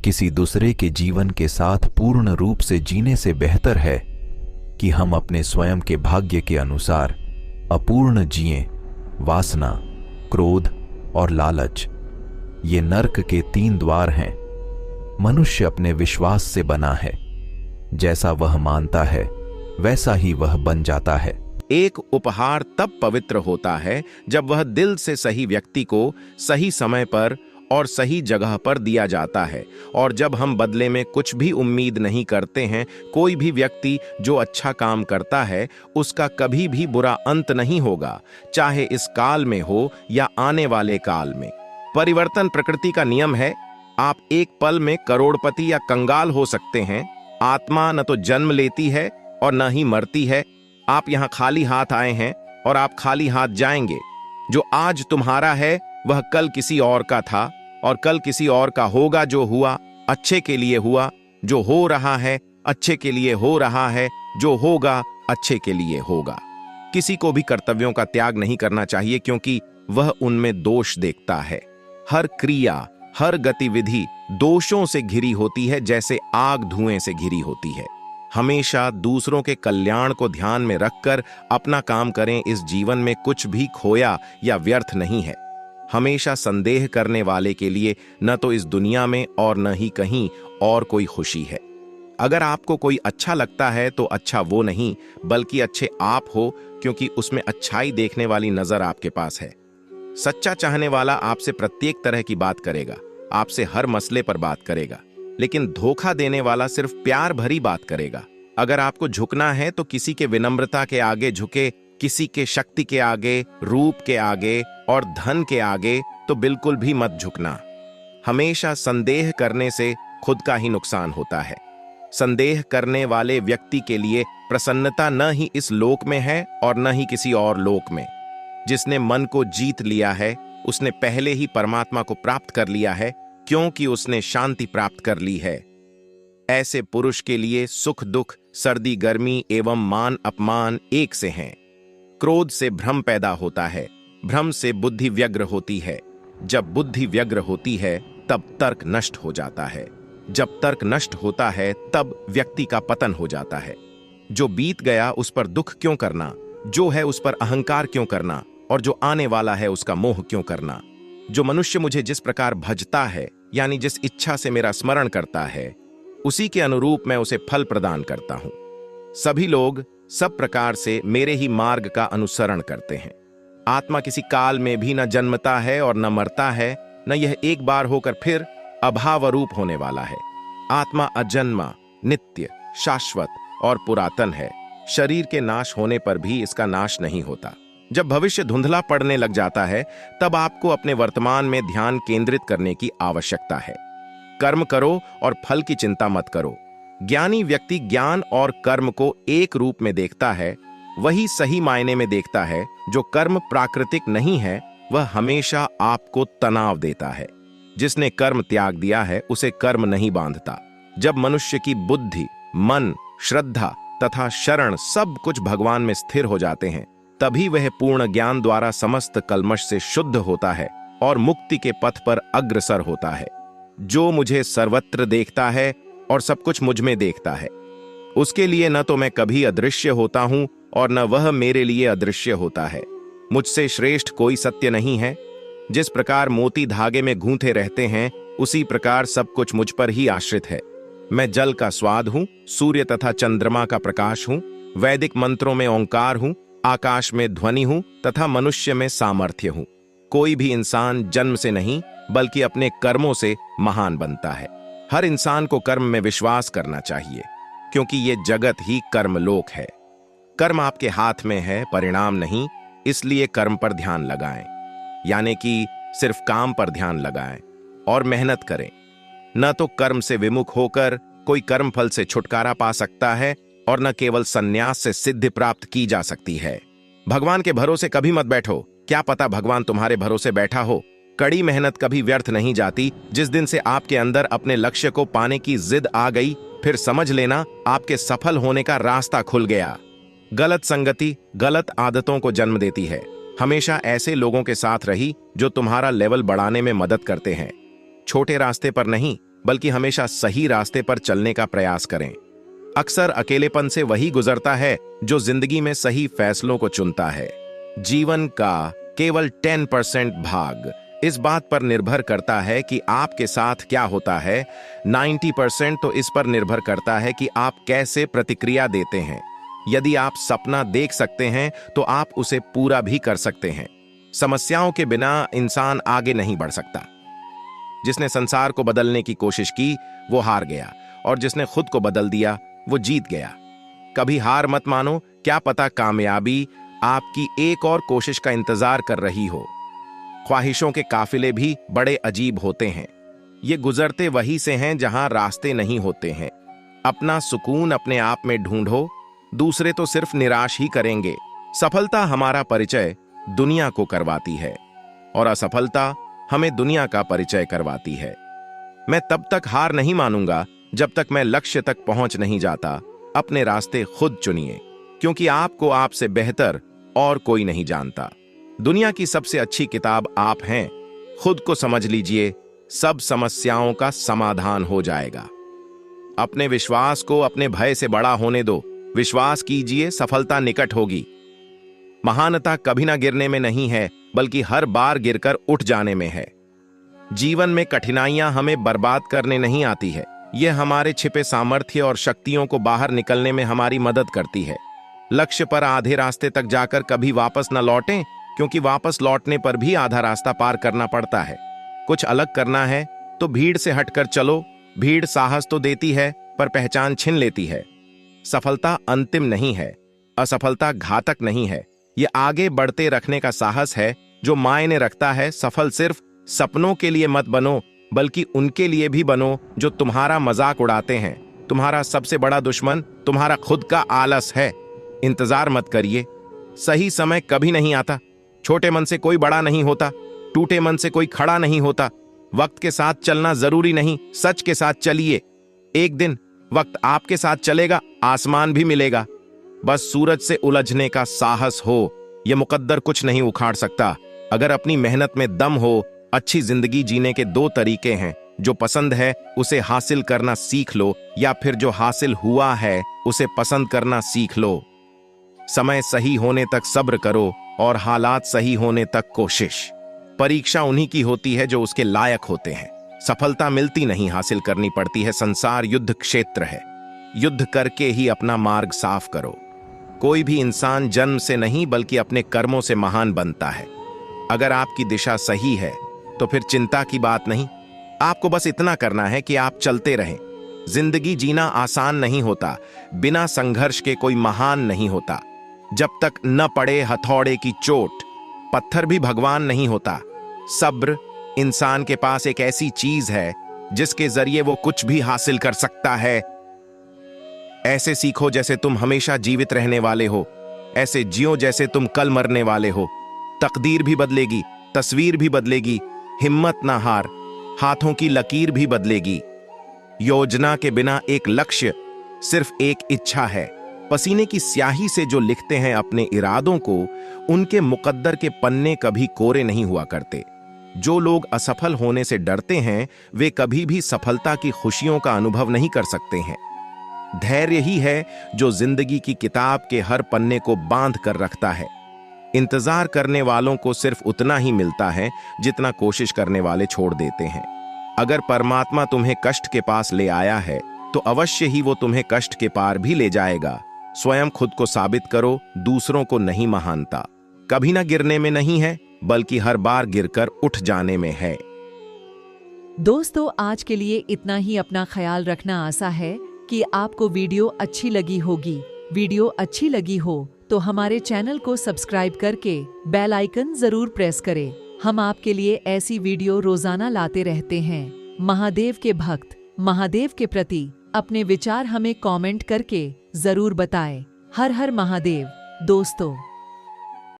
किसी दूसरे के जीवन के साथ पूर्ण रूप से जीने से बेहतर है कि हम अपने स्वयं के भाग्य के अनुसार अपूर्ण जिएं। वासना, क्रोध और लालच, ये नर्क के 3 द्वार हैं। मनुष्य अपने विश्वास से बना है। जैसा वह मानता है वैसा ही वह बन जाता है। एक उपहार तब पवित्र होता है जब वह दिल से सही व्यक्ति को सही समय पर और सही जगह पर दिया जाता है, और जब हम बदले में कुछ भी उम्मीद नहीं करते हैं। कोई भी व्यक्ति जो अच्छा काम करता है उसका कभी भी बुरा अंत नहीं होगा, चाहे इस काल में हो या आने वाले काल में। परिवर्तन प्रकृति का नियम है। आप एक पल में करोड़पति या कंगाल हो सकते हैं। आत्मा न तो जन्म लेती है और न ही मरती है। आप यहाँ खाली हाथ आए हैं और आप खाली हाथ जाएंगे। जो आज तुम्हारा है वह कल किसी और का था और कल किसी और का होगा। जो हुआ अच्छे के लिए हुआ, जो हो रहा है अच्छे के लिए हो रहा है, जो होगा अच्छे के लिए होगा। किसी को भी कर्तव्यों का त्याग नहीं करना चाहिए, क्योंकि वह उनमें दोष देखता है। हर क्रिया, हर गतिविधि दोषों से घिरी होती है, जैसे आग धुएं से घिरी होती है। हमेशा दूसरों के कल्याण को ध्यान में रखकर अपना काम करें। इस जीवन में कुछ भी खोया या व्यर्थ नहीं है। हमेशा संदेह करने वाले के लिए न तो इस दुनिया में और न ही कहीं और कोई खुशी है। अगर आपको कोई अच्छा लगता है तो अच्छा वो नहीं, बल्कि अच्छे आप हो, क्योंकि उसमें अच्छाई देखने वाली नजर आपके पास है। सच्चा चाहने वाला आपसे प्रत्येक तरह की बात करेगा, आपसे हर मसले पर बात करेगा, लेकिन धोखा देने वाला सिर्फ प्यार भरी बात करेगा। अगर आपको झुकना है तो किसी के विनम्रता के आगे झुके, किसी के शक्ति के आगे, रूप के आगे और धन के आगे तो बिल्कुल भी मत झुकना। हमेशा संदेह करने से खुद का ही नुकसान होता है। संदेह करने वाले व्यक्ति के लिए प्रसन्नता न ही इस लोक में है और न ही किसी और लोक में। जिसने मन को जीत लिया है उसने पहले ही परमात्मा को प्राप्त कर लिया है, क्योंकि उसने शांति प्राप्त कर ली है। ऐसे पुरुष के लिए सुख दुख, सर्दी गर्मी एवं मान अपमान एक से हैं। क्रोध से भ्रम पैदा होता है, भ्रम से बुद्धि व्यग्र होती है। जब बुद्धि व्यग्र होती है तब तर्क नष्ट हो जाता है। जब तर्क नष्ट होता है तब व्यक्ति का पतन हो जाता है। जो बीत गया उस पर दुख क्यों करना, जो है उस पर अहंकार क्यों करना, और जो आने वाला है उसका मोह क्यों करना। जो मनुष्य मुझे जिस प्रकार भजता है, यानी जिस इच्छा से मेरा स्मरण करता है, उसी के अनुरूप मैं उसे फल प्रदान करता हूं। सभी लोग सब प्रकार से मेरे ही मार्ग का अनुसरण करते हैं। आत्मा किसी काल में भी न जन्मता है और न मरता है, न यह एक बार होकर फिर अभावरूप होने वाला है। आत्मा अजन्मा, नित्य, शाश्वत और पुरातन है। शरीर के नाश होने पर भी इसका नाश नहीं होता। जब भविष्य धुंधला पड़ने लग जाता है तब आपको अपने वर्तमान में ध्यान केंद्रित करने की आवश्यकता है। कर्म करो और फल की चिंता मत करो। ज्ञानी व्यक्ति ज्ञान और कर्म को एक रूप में देखता है, वही सही मायने में देखता है। जो कर्म प्राकृतिक नहीं है वह हमेशा आपको तनाव देता है। जिसने कर्म त्याग दिया है उसे कर्म नहीं बांधता। जब मनुष्य की बुद्धि, मन, श्रद्धा तथा शरण सब कुछ भगवान में स्थिर हो जाते हैं, तभी वह पूर्ण ज्ञान द्वारा समस्त कल्मश से शुद्ध होता है और मुक्ति के पथ पर अग्रसर होता है। जो मुझे सर्वत्र देखता है और सब कुछ मुझ में देखता है, उसके लिए न तो मैं कभी अदृश्य होता हूं और न वह मेरे लिए अदृश्य होता है। मुझसे श्रेष्ठ कोई सत्य नहीं है। जिस प्रकार मोती धागे में गूंथे रहते हैं, उसी प्रकार सब कुछ मुझ पर ही आश्रित है। मैं जल का स्वाद हूं, सूर्य तथा चंद्रमा का प्रकाश हूं, वैदिक मंत्रों में ओंकार हूं, आकाश में ध्वनि हूं तथा मनुष्य में सामर्थ्य हूं। कोई भी इंसान जन्म से नहीं बल्कि अपने कर्मों से महान बनता है। हर इंसान को कर्म में विश्वास करना चाहिए, क्योंकि ये जगत ही कर्मलोक है। कर्म आपके हाथ में है, परिणाम नहीं। इसलिए कर्म पर ध्यान लगाएं, यानी कि सिर्फ काम पर ध्यान लगाएं और मेहनत करें। न तो कर्म से विमुख होकर कोई कर्म फल से छुटकारा पा सकता है और न केवल संन्यास से सिद्धि प्राप्त की जा सकती है। भगवान के भरोसे कभी मत बैठो, क्या पता भगवान तुम्हारे भरोसे बैठा हो। कड़ी मेहनत कभी व्यर्थ नहीं जाती। जिस दिन से आपके अंदर अपने लक्ष्य को पाने की जिद आ गई, फिर समझ लेना आपके सफल होने का रास्ता खुल गया। गलत संगति गलत आदतों को जन्म देती है। हमेशा ऐसे लोगों के साथ रही जो तुम्हारा लेवल बढ़ाने में मदद करते हैं। छोटे रास्ते पर नहीं बल्कि हमेशा सही रास्ते पर चलने का प्रयास करें। अक्सर अकेलेपन से वही गुजरता है जो जिंदगी में सही फैसलों को चुनता है। जीवन का केवल 10% भाग इस बात पर निर्भर करता है कि आपके साथ क्या होता है, 90% तो इस पर निर्भर करता है कि आप कैसे प्रतिक्रिया देते हैं। यदि आप सपना देख सकते हैं तो आप उसे पूरा भी कर सकते हैं। समस्याओं के बिना इंसान आगे नहीं बढ़ सकता। जिसने संसार को बदलने की कोशिश की वो हार गया, और जिसने खुद को बदल दिया वो जीत गया। कभी हार मत मानो, क्या पता कामयाबी आपकी एक और कोशिश का इंतजार कर रही हो। ख्वाहिशों के काफिले भी बड़े अजीब होते हैं। ये गुजरते वहीं से हैं जहां रास्ते नहीं होते हैं। अपना सुकून अपने आप में ढूंढो, दूसरे तो सिर्फ निराश ही करेंगे। सफलता हमारा परिचय दुनिया को करवाती है और असफलता हमें दुनिया का परिचय करवाती है। मैं तब तक हार नहीं मानूंगा जब तक मैं लक्ष्य तक पहुंच नहीं जाता। अपने रास्ते खुद चुनिए, क्योंकि आपको आपसे बेहतर और कोई नहीं जानता। दुनिया की सबसे अच्छी किताब आप हैं। खुद को समझ लीजिए, सब समस्याओं का समाधान हो जाएगा। अपने विश्वास को अपने भय से बड़ा होने दो। विश्वास कीजिए, सफलता निकट होगी। महानता कभी ना गिरने में नहीं है, बल्कि हर बार गिरकर उठ जाने में है। जीवन में कठिनाइयां हमें बर्बाद करने नहीं आती है, यह हमारे छिपे सामर्थ्य और शक्तियों को बाहर निकलने में हमारी मदद करती है। लक्ष्य पर आधे रास्ते तक जाकर कभी वापस न लौटें, क्योंकि वापस लौटने पर भी आधा रास्ता पार करना पड़ता है। कुछ अलग करना है तो भीड़ से हटकर चलो। भीड़ साहस तो देती है पर पहचान छीन लेती है। सफलता अंतिम नहीं है, असफलता घातक नहीं है। यह आगे बढ़ते रखने का साहस है जो मायने रखता है। सफल सिर्फ सपनों के लिए मत बनो, बल्कि उनके लिए भी बनो जो तुम्हारा मजाक उड़ाते हैं। तुम्हारा सबसे बड़ा दुश्मन तुम्हारा खुद का आलस है। इंतजार मत करिए, सही समय कभी नहीं आता। छोटे मन से कोई बड़ा नहीं होता, टूटे मन से कोई खड़ा नहीं होता। वक्त के साथ चलना जरूरी नहीं, सच के साथ चलिए। एक दिन वक्त आपके साथ चलेगा, आसमान भी मिलेगा। बस सूरज से उलझने का साहस हो, यह मुकद्दर कुछ नहीं उखाड़ सकता। अगर अपनी मेहनत में दम हो, अच्छी जिंदगी जीने के दो तरीके हैं। जो पसंद है उसे हासिल करना सीख लो, या फिर जो हासिल हुआ है उसे पसंद करना सीख लो। समय सही होने तक सब्र करो और हालात सही होने तक कोशिश। परीक्षा उन्हीं की होती है जो उसके लायक होते हैं। सफलता मिलती नहीं, हासिल करनी पड़ती है। संसार युद्ध क्षेत्र है, युद्ध करके ही अपना मार्ग साफ करो। कोई भी इंसान जन्म से नहीं बल्कि अपने कर्मों से महान बनता है। अगर आपकी दिशा सही है तो फिर चिंता की बात नहीं। आपको बस इतना करना है कि आप चलते रहें। जिंदगी जीना आसान नहीं होता, बिना संघर्ष के कोई महान नहीं होता। जब तक न पड़े हथौड़े की चोट, पत्थर भी भगवान नहीं होता। सब्र इंसान के पास एक ऐसी चीज है जिसके जरिए वो कुछ भी हासिल कर सकता है। ऐसे सीखो जैसे तुम हमेशा जीवित रहने वाले हो। ऐसे जियो जैसे तुम कल मरने वाले हो। तकदीर भी बदलेगी, तस्वीर भी बदलेगी। हिम्मत ना हार, हाथों की लकीर भी बदलेगी। योजना के बिना एक लक्ष्य, सिर्फ एक इच्छा है। पसीने की स्याही से जो लिखते हैं अपने इरादों को, उनके मुकद्दर के पन्ने कभी कोरे नहीं हुआ करते। जो लोग असफल होने से डरते हैं वे कभी भी सफलता की खुशियों का अनुभव नहीं कर सकते हैं। धैर्य ही है जो जिंदगी की किताब के हर पन्ने को बांध कर रखता है। इंतजार करने वालों को सिर्फ उतना ही मिलता है जितना कोशिश करने वाले छोड़ देते हैं। अगर परमात्मा तुम्हें कष्ट के पास ले आया है तो अवश्य ही वो तुम्हें कष्ट के पार भी ले जाएगा। स्वयं खुद को साबित करो, दूसरों को नहीं महानता। कभी ना गिरने में नहीं है, बल्कि हर बार गिरकर उठ जाने में है। दोस्तों, आज के लिए इतना ही। अपना ख्याल रखना। आशा है कि आपको वीडियो अच्छी लगी होगी। वीडियो अच्छी लगी हो तो हमारे चैनल को सब्सक्राइब करके बेल आइकन जरूर प्रेस करें। हम आपके लिए ऐसी वीडियो रोजाना लाते रहते हैं। महादेव के भक्त महादेव के प्रति अपने विचार हमें कमेंट करके जरूर बताएं। हर हर महादेव। दोस्तों।